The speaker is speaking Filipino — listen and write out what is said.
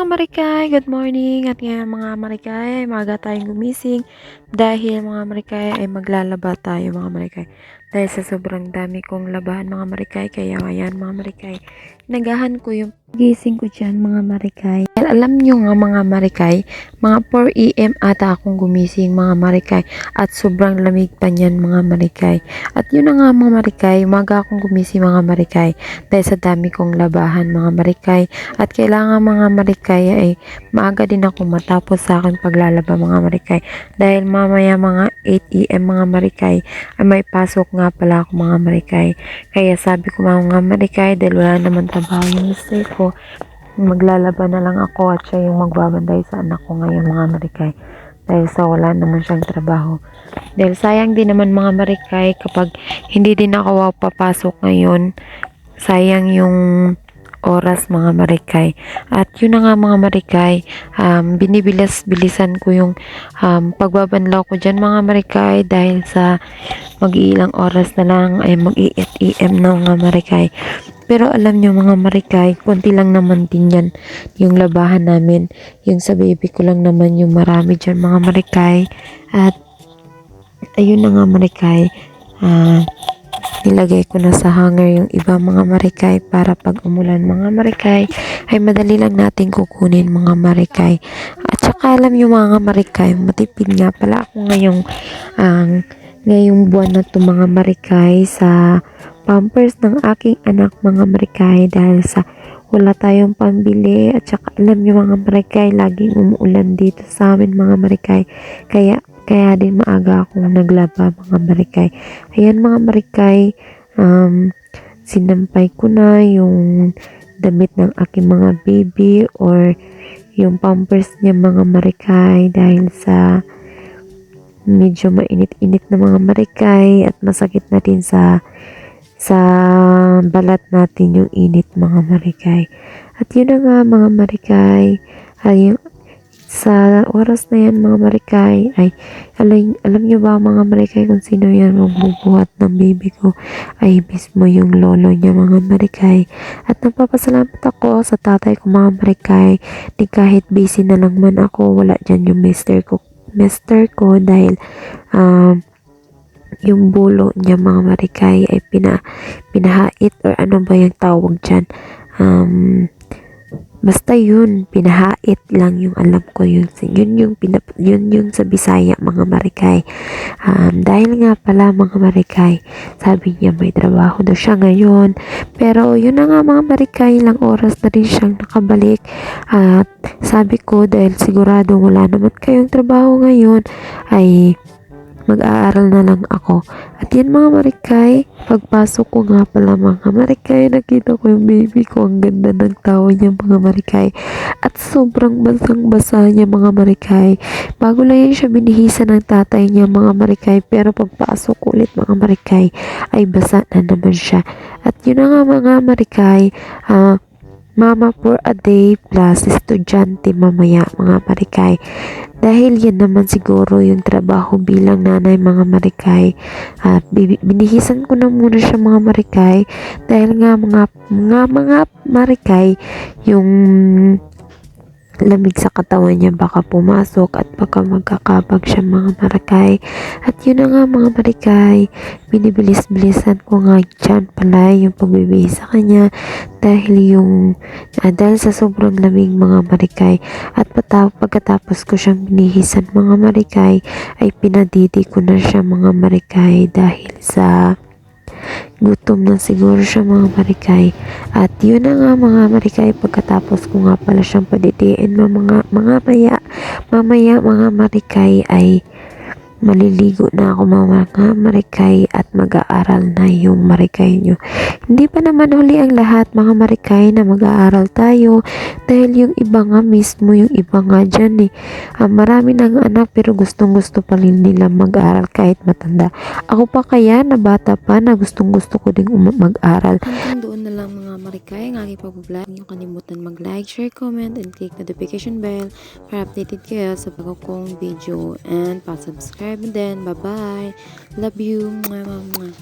mga marikay, good morning. At ngayon mga marikay, ay maaga tayong gumising dahil mga marikay ay maglalaba tayo mga marikay. Dahil sa sobrang dami kong labahan mga marikay, kaya ayan mga marikay, nagahan ko yung gising ko dyan mga marikay. Dahil alam nyo nga mga marikay, mga 4 AM ata akong gumising mga marikay at sobrang lamig pa niyan mga marikay. At yun na nga mga marikay, umaga akong gumising mga marikay dahil sa dami kong labahan mga marikay. At kailangan mga marikay ay maaga din ako matapos sa akin paglalaba mga marikay. Dahil mamaya mga 8 AM mga marikay ay may pasok nga pala ako mga marikay. Kaya sabi ko mga marikay dahil wala naman trabaho yung mister ko, maglalaba na lang ako at siya yung magbabanday sa anak ko ngayon mga marikay. Dahil sa wala naman siyang trabaho. Dahil sayang din naman mga marikay kapag hindi din ako papasok ngayon, sayang yung oras mga marikay. At yun na nga mga marikay, binibilas-bilisan ko yung pagbabanlaw ko dyan mga marikay dahil sa mag-iilang oras na lang ay mag-8 AM na mga marikay. Pero alam nyo mga marikay, konti lang naman din yan yung labahan namin. Yung sa baby ko lang naman yung marami dyan mga marikay. At ayun na nga marikay, nilagay ko na sa hanger yung iba mga marikay para pag umulan mga marikay ay madali lang natin kukunin mga marikay. At saka alam nyo mga marikay, matipid nga pala ako ngayong buwan na to mga marikay sa pampers ng aking anak mga marikay dahil sa wala tayong pambili. At saka alam nyo mga marikay, laging umuulan dito sa amin mga marikay, kaya din maaga akong naglaba mga marikay. Ayan mga marikay, sinampay ko na yung damit ng aking mga baby or yung pampers niya mga marikay dahil sa medyo mainit-init na mga marikay at masakit na din sa balat natin yung init mga marikay. At yun na nga mga marikay, ay sa oras na yan mga marikay ay alam nyo ba mga marikay kung sino yan magbubuhat ng baby ko ay mismo yung lolo niya mga marikay. At nagpapasalamat ako sa tatay ko mga marikay, di kahit busy na lang man ako, wala dyan yung mister ko dahil yung bulo niya mga marikay ay pinahait or ano ba yung tawag dyan, basta yun, pinahait lang yung alam ko yun yung sa Bisaya mga marikay. Dahil nga pala mga marikay, sabi niya may trabaho daw siya ngayon, pero yun na nga mga marikay, ilang oras na rin siyang nakabalik. At sabi ko dahil sigurado wala naman kayong trabaho ngayon ay mag-aaral na lang ako. At yan mga marikay, pagpasok ko nga pala mga marikay, nakita ko yung baby ko, ang ganda ng tawa niya mga marikay. At sobrang basang-basa niya mga marikay. Bago lang yan siya binihisan ng tatay niya mga marikay, pero pagpasok ulit mga marikay, ay basa na naman siya. At yun na nga mga marikay, mama for a day plus estudyante mamaya mga marikay. Dahil yan naman siguro yung trabaho bilang nanay mga marikay. Binihisan ko na muna siya mga marikay dahil nga mga marikay, yung lamig sa katawan niya baka pumasok at baka magkakabag siya mga marikay. At yun na nga mga marikay, binibilis-bilisan ko nga dyan pala yung pagbibihis sa kanya dahil sa sobrang lamig mga marikay. At pagkatapos ko siyang binihisan mga marikay ay pinadidi ko na siya mga marikay dahil sa gutom na siguro siya mga marikay. At yun na nga mga marikay, pagkatapos ko nga pala siyang padidiin mamaya mga marikay ay maliligo na ako mga marikay at mag-aaral na yung marikay nyo. Hindi pa naman huli ang lahat mga marikay na mag-aaral tayo dahil yung iba nga mismo, yung iba nga dyan marami ng anak pero gustong-gusto pa rin nila mag-aaral kahit matanda. Ako pa kaya na bata pa na gustong-gusto ko ding mag-aral. Hanggang doon na lang mga marikay ang aking pag-vlog. Huwag kalimutan mag-like, share, comment, and click notification bell para updated kayo sa bago kong video and pa-subscribe. And then, bye-bye. Love you. Mwah, mwah, mwah.